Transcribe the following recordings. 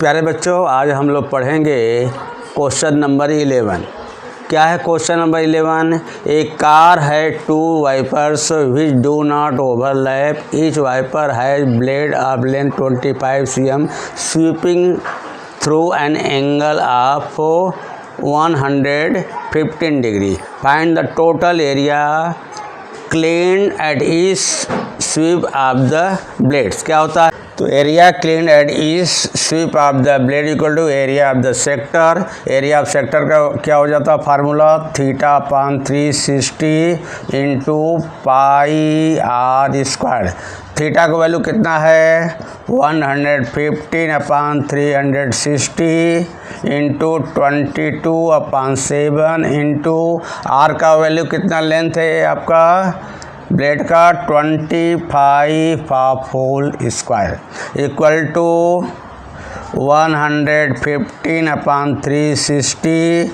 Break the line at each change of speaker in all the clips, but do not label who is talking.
प्यारे बच्चों, आज हम लोग पढ़ेंगे क्वेश्चन नंबर 11। क्या है क्वेश्चन नंबर 11? एक कार है two wipers which do not overlap, each wiper has blade of length 25 cm sweeping through an angle of 115 degree. Find the total area clean at each sweep of the blades. क्या होता है? तो area clean at each sweep of the blade equal to area of the sector. Area of sector का क्या हो जाता है formula? θ/360 into pi are square. Theta का वैल्यू कितना है? 115/360 इंटू 22/7 इंटू आर का वैल्यू कितना लेंथ है आपका ब्लेड का? 25 whole square equal to 115/360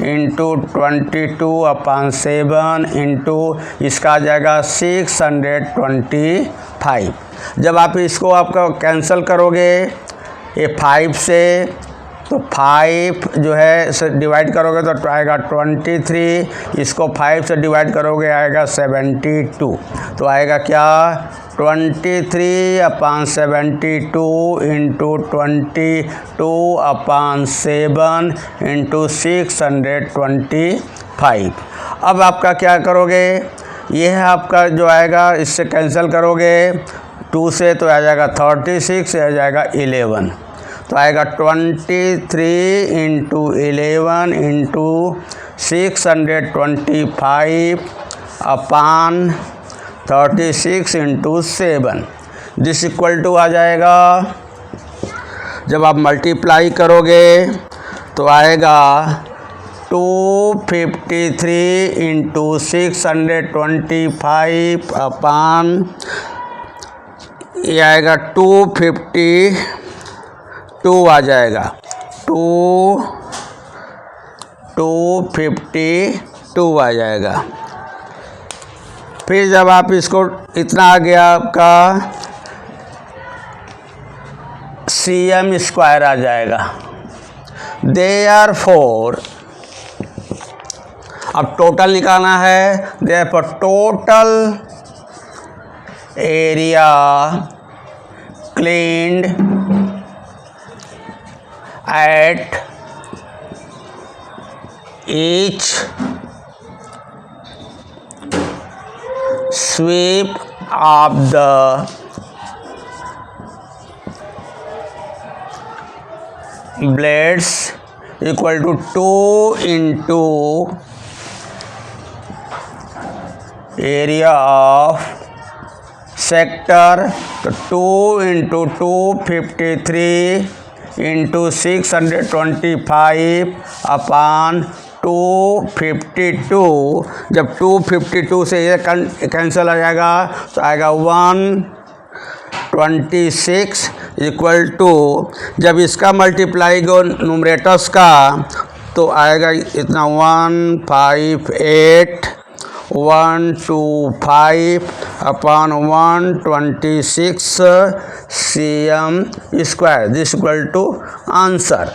into 22/7 into इसका आ जाएगा 625। जब आप इसको आपका कैंसिल करोगे ये 5 से, तो 5 जो है से डिवाइड करोगे तो आएगा 23, इसको 5 से डिवाइड करोगे आएगा 72। तो आएगा क्या? 23/72 इंटू 22/7 इंटू 625। अब आपका क्या करोगे? ये है आपका जो आएगा, इससे कैंसिल करोगे 2 से तो आ जाएगा 36, आ जाएगा 11। तो आएगा 23 into 11 into 625 upon 36 into 7 this equal to आ जाएगा। जब आप मल्टीप्लाई करोगे तो आएगा 253 इंटू 625 अपान ये आएगा 252 आ जाएगा। 252 आ जाएगा। फिर जब आप इसको इतना आ गया आपका cm स्क्वायर आ जाएगा। देयरफॉर अब टोटल निकालना है। Therefore total area cleaned at each sweep of the blades equal to 2 into area of sector, तो 2 into 253 इंटू 625 अपान 252। जब 252 से ये कैंसिल आ जाएगा तो आएगा 126 इक्वल टू, जब इसका मल्टीप्लाई गो न्यूमरेटर्स का तो आएगा इतना 158/125 upon 126 cm square this equal to answer.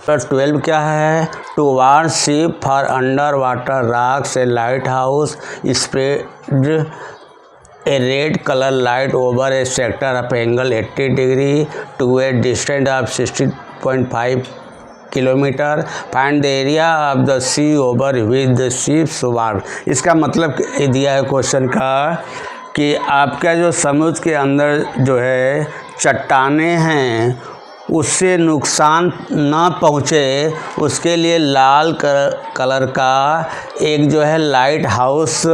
12 क्या है? To war ship for underwater rocks a lighthouse spread a red colour light over a sector of angle 80 degree to a distance of 60.5 kilometre. Find the area of the sea over with the ships war. इसका मतलब ये दिया है question का कि आपका जो समुद्र के अंदर जो है चट्टानें हैं उससे नुकसान ना पहुँचे उसके लिए लाल कलर का एक जो है लाइट हाउस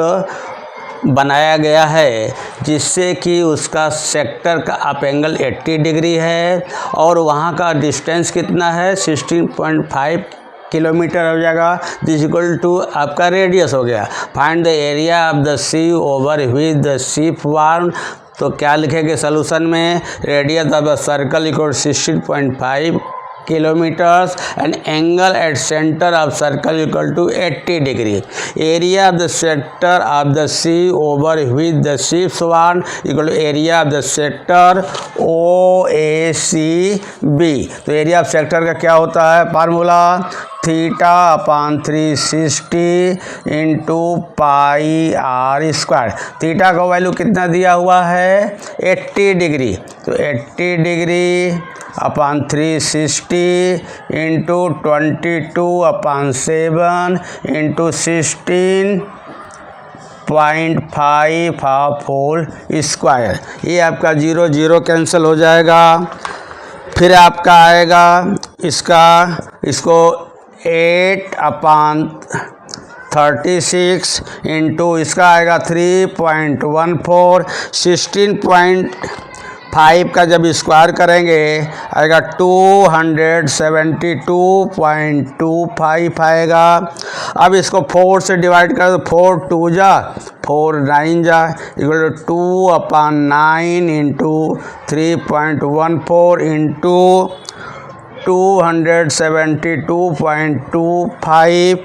बनाया गया है, जिससे कि उसका सेक्टर का अप एंगल 80 डिग्री है और वहाँ का डिस्टेंस कितना है? 16.5 किलोमीटर हो जाएगा। दिस इक्वल टू आपका रेडियस हो गया। Find the area of the sea over with the ship warm. तो क्या लिखेंगे सोल्यूशन में? Radius of the circle equal 16.5 kilometers and angle at center of circle equal to 80 degree. Area of the sector of the sea over which the ships want equal to area of the sector OACB. तो area of sector का क्या होता है formula, theta upon 360 into pi are square. Theta का value कितना दिया हुआ है 80 डिग्री, तो 80 degree upon 360 into 22/7 into 16.5 whole square. ये आपका 0 0 कैंसिल हो जाएगा। फिर आपका आएगा इसको 8/36 इंटू इसका आएगा 3.14, 16.5 का जब स्क्वायर करेंगे आएगा 272.25 आएगा। अब इसको 4 से डिवाइड कर दो, 4 2 जा 4 9 जा इक्वल टू 2/9 इंटू 3.14 इंटू 272.25।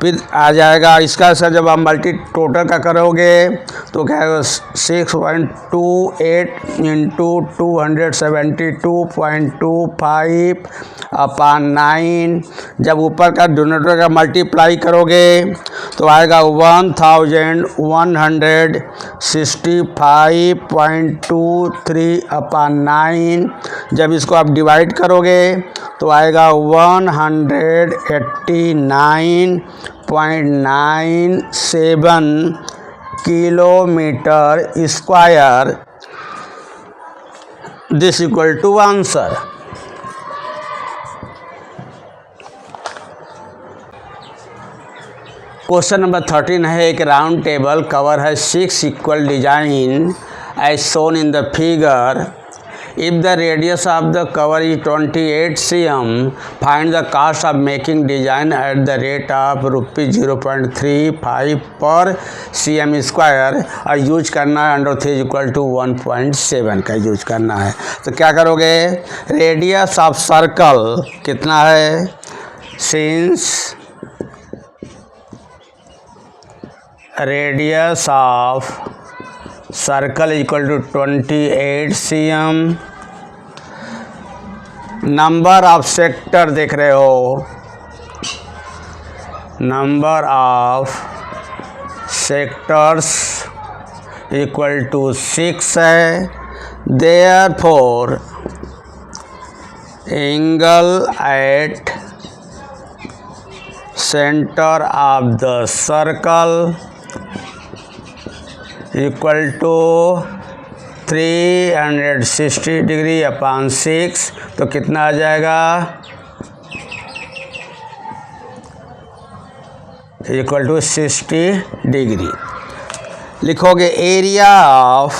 फिर आ जाएगा इसका सर जब आप मल्टी टोटल का करोगे तो क्या है 6.28 इंटू 272.25/9। जब ऊपर का डिनोमिनेटर का मल्टीप्लाई करोगे तो आएगा 1165.23/9। जब इसको आप डिवाइड करोगे तो आएगा 189.97 kilometre square. This equal to answer. Question number 13 है, एक राउंड टेबल कवर है 6 equal design as shown in the figure. If the radius of the cover is 28 cm, find the cost of making design at the rate of ₹0.35 per cm square और use करना है √3 = 1.7 का use करना है। तो क्या करोगे, रेडियस ऑफ सर्कल कितना है, since radius of circle equal to 28 cm, number of sector देख रहे हो, number of sectors equal to 6 है। Therefore angle at centre of the circle equal to 360 degree upon 6, तो कितना आ जाएगा, इक्वल टू 60 डिग्री। लिखोगे area of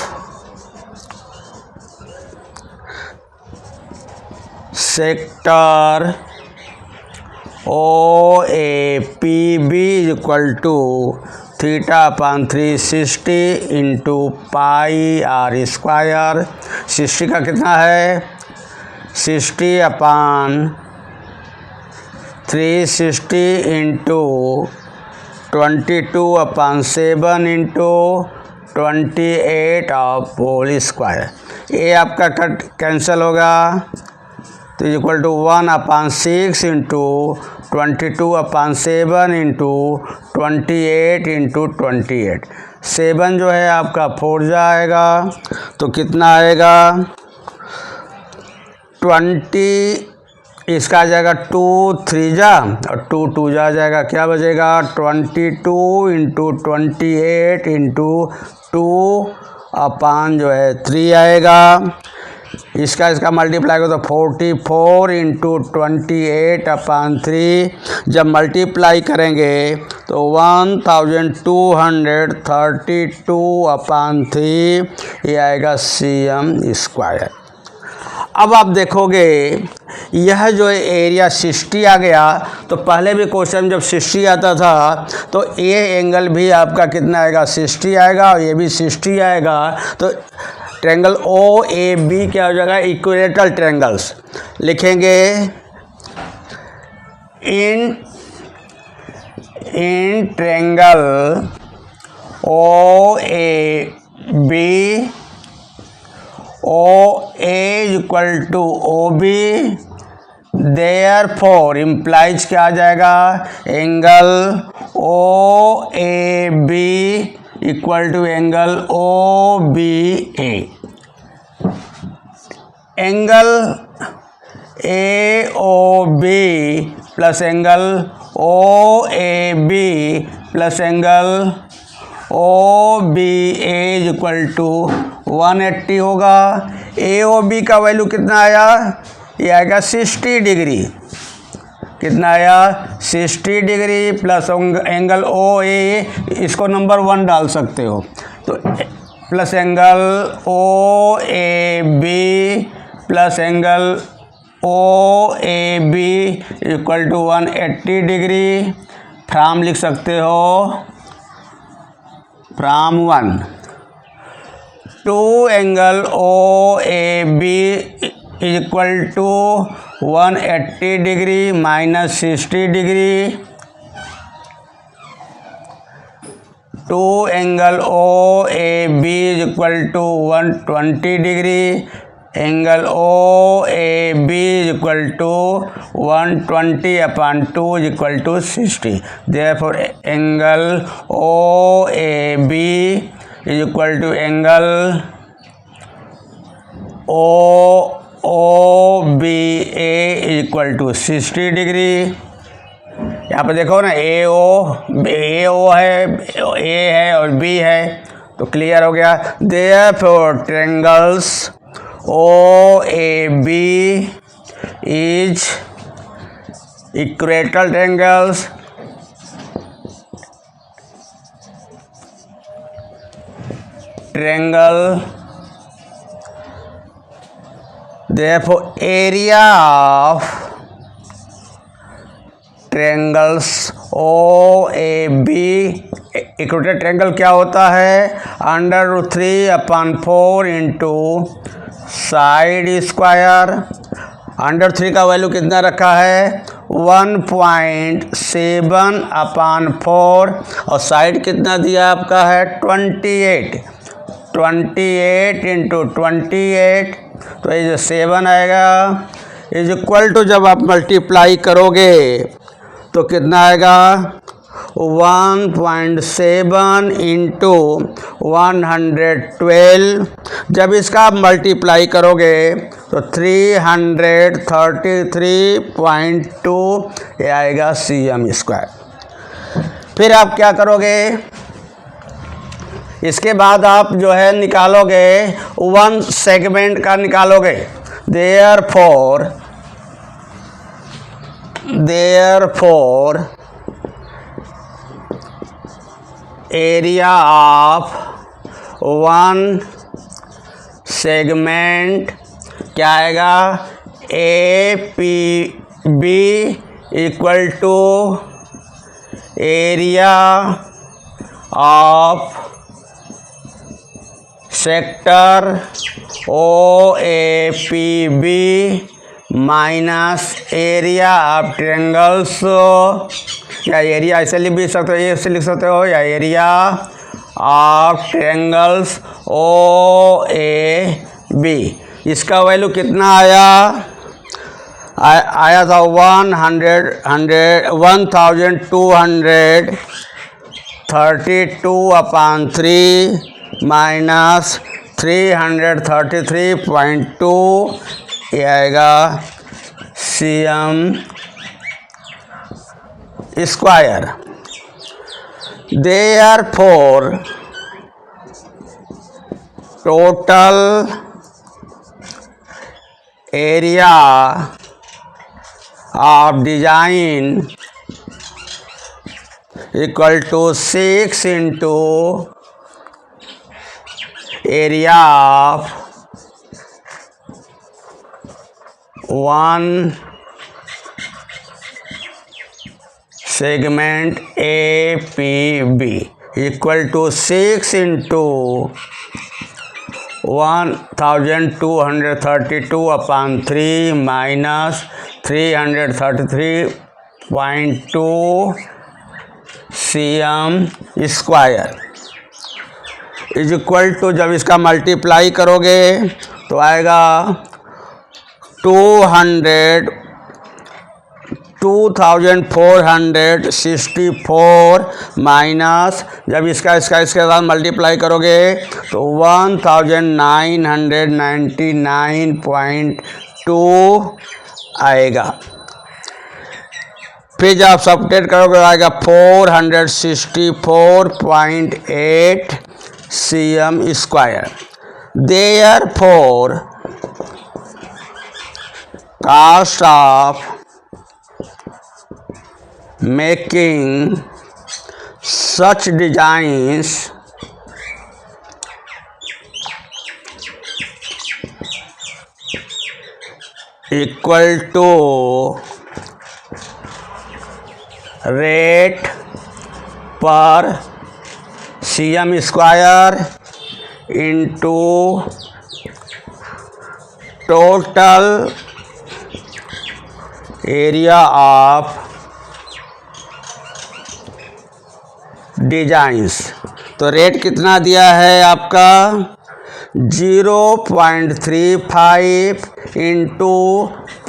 sector OAPB equal to θ/360 into pi are square. 60 का कितना है, 60/360 इंटू 22/7 इंटू 28 होल स्क्वायर। ये आपका कट कैंसिल होगा तो equal to 1/6 into 22/7 into 28 into 28। 7 जो है आपका 4 जाएगा तो कितना आएगा 20, इसका आ जाएगा 2 3 जा और 2 2 जा जाएगा, क्या बचेगा 22 इंटू 28 इंटू 2 जो है 3 आएगा। इसका मल्टीप्लाई करो तो 44 इंटू 28/3। जब मल्टीप्लाई करेंगे तो 1232/3 ये आएगा cm स्क्वायर। अब आप देखोगे यह जो एरिया 60 आ गया, तो पहले भी क्वेश्चन जब 60 आता था तो ये एंगल भी आपका कितना आएगा 60 आएगा और ये भी 60 आएगा। तो ट्रायंगल ओ ए बी क्या हो जाएगा, इक्विलेटरल ट्रायंगल्स लिखेंगे। In triangle O A B, O A equal to O B, therefore implies क्या आ जाएगा, angle O A B equal to angle O B A. Angle A O B plus angle O A B plus angle O B A equal to 180 होगा। ए O B का value कितना आया, ये आएगा 60 degree. कितना आया, 60 degree plus angle O A, इसको number 1 डाल सकते हो, तो plus angle O A B plus angle O A B equal to 180 degree. From लिख सकते हो, from 1 two angle O A B equal to 180 degree minus 60 degree, two angle O A B equal to 120 degree, angle O A B equal to 120/2 equal to 60। Therefore angle O A B equal to angle O B A equal to 60 degree. यहाँ पर देखो ना, ए ओ है और B है, तो clear हो गया। Therefore triangles O A B is equilateral triangles. Triangle therefore area of triangles O A B, equilateral triangle क्या होता है, √3/4 इंटू साइड स्क्वायर। √3 का वैल्यू कितना रखा है, 1.7/4 और साइड कितना दिया आपका है 28 इंटू 28, तो ये जो 7 आएगा इज इक्वल टू, जब आप मल्टीप्लाई करोगे तो कितना आएगा 1.7 इंटू 112। जब इसका आप मल्टीप्लाई करोगे तो 333.2 ये आएगा cm²। फिर आप क्या करोगे, इसके बाद आप जो है निकालोगे 1 सेगमेंट का निकालोगे। देयरफॉर एरिया ऑफ 1 सेगमेंट क्या आएगा, A P B equal to area of sector O A P B minus area of triangles, या एरिया ऐसे भी सकते हो, ऐसे लिख सकते हो, या area of triangles O A B. इसका वैल्यू कितना आया, आया था 1232/3 माइनस 333.2, ये आएगा cm²। Therefore total area of design equal to 6 into area of 1 segment A P B equal to 6 into 1232 upon 3 minus 333.2 cm square is equal to, जब इसका multiply करोगे तो आएगा 2464 माइनस, जब इसके साथ मल्टीप्लाई करोगे तो 1999.2 आएगा। फिर जब सब्ट्रैक्ट करोगे तो आएगा 464.8 cm square. Therefore, cost of making such designs equal to rate per cm square into total area of designs. तो रेट कितना दिया है आपका 0.35 इंटू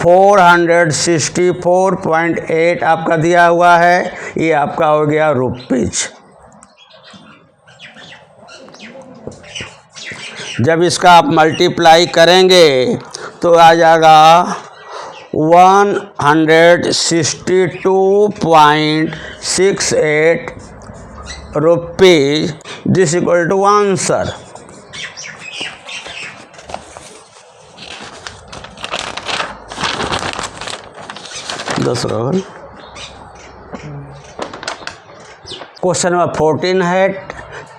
464.8 आपका दिया हुआ है, ये आपका हो गया रुपीज। जब इसका आप मल्टीप्लाई करेंगे तो आ जाएगा 162.68 rupees. This equal to answer. Question number 14 है,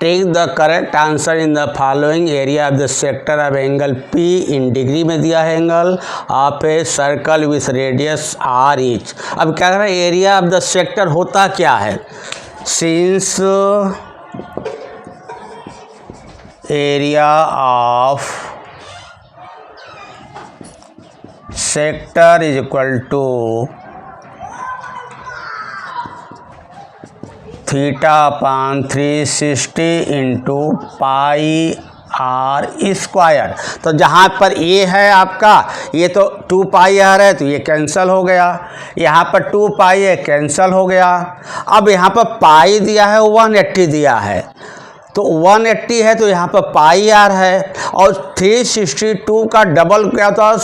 take the correct answer in the following area of the sector of angle P in degree में दिया है angle of a circle with radius R each. अब क्या कर रहा है, area of the sector होता क्या है, since area of sector is equal to theta upon 360 into pi are square. तो जहाँ पर ए है आपका, ये तो 2 पाई आर है तो ये कैंसिल हो गया, यहाँ पर 2 पाई है कैंसिल हो गया। अब यहाँ पर पाई दिया है 180 दिया है, तो 180 है तो यहाँ पर पाई आर है, और 362 का डबल क्या था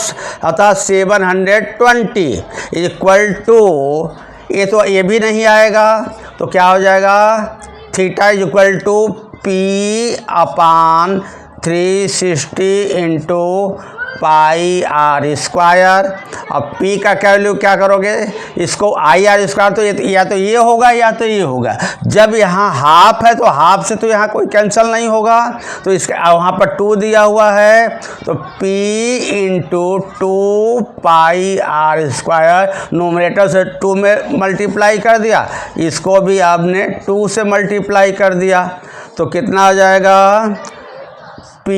720 इक्वल टू, ये तो ये भी नहीं आएगा तो क्या हो जाएगा, theta is equal to P upon 360 into pi are square. अब पी का वैल्यू क्या करोगे, इसको आई आर स्क्वायर, तो या तो ये होगा या तो ये होगा। जब यहाँ हाफ है तो हाफ से तो यहाँ कोई कैंसिल नहीं होगा, तो इसका वहाँ पर 2 दिया हुआ है तो P into 2 pi are square, nominator से 2 में मल्टीप्लाई कर दिया, इसको भी आपने 2 से मल्टीप्लाई कर दिया, तो कितना हो जाएगा P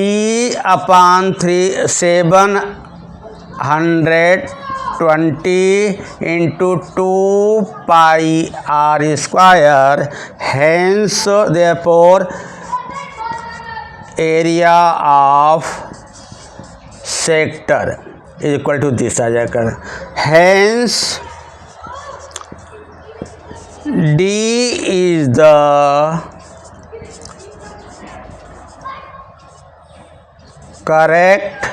upon 720 into 2 pi are square. Hence therefore area of sector is equal to this आ जाकर, hence D is the correct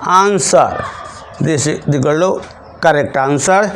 answer. This is the correct answer.